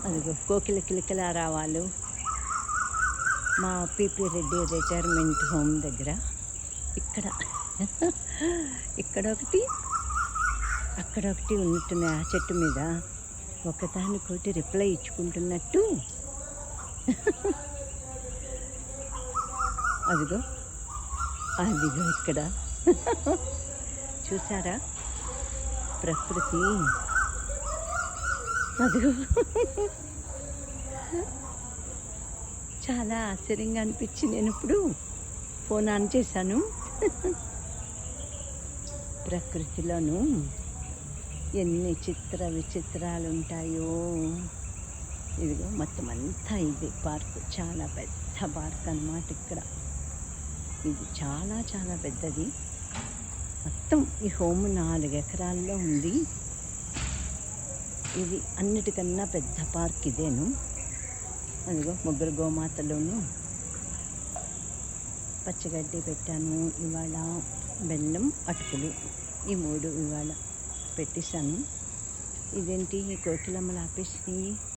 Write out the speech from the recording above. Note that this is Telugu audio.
అదిగో కోకిల కిలకిల రావాలు మా పీపీ రెడ్డి రిటైర్మెంట్ హోమ్ దగ్గర. ఇక్కడ ఇక్కడ ఒకటి, అక్కడ ఒకటి ఉన్నట్టున్నాయి ఆ చెట్టు మీద. ఒకదానికోటి రిప్లై ఇచ్చుకుంటున్నట్టు. అదిగో అదిగో ఇక్కడ చూసారా ప్రకృతి. అదిగో చాలా ఆశ్చర్యంగా అనిపించింది. నేను ఇప్పుడు ఫోన్ ఆన్ చేశాను. ప్రకృతిలోనూ ఎన్ని చిత్ర విచిత్రాలు ఉంటాయో. ఇదిగో మొత్తం అంతా ఇది పార్కు, చాలా పెద్ద పార్క్ అన్నమాట. ఇక్కడ ఇది చాలా చాలా పెద్దది. మొత్తం ఈ హోమ్ 4 ఎకరాల్లో ఉంది. ఇది అన్నిటికన్నా పెద్ద పార్క్ ఇదేను. అదిగో ముగ్గురు గోమాతలోను పచ్చగడ్డి పెట్టాను. ఇవాళ బెల్లం అటుకులు ఈ 3 ఇవాళ పెట్టేశాను. ఇదేంటి కోకిలమ్మలు ఆపేసినాయి.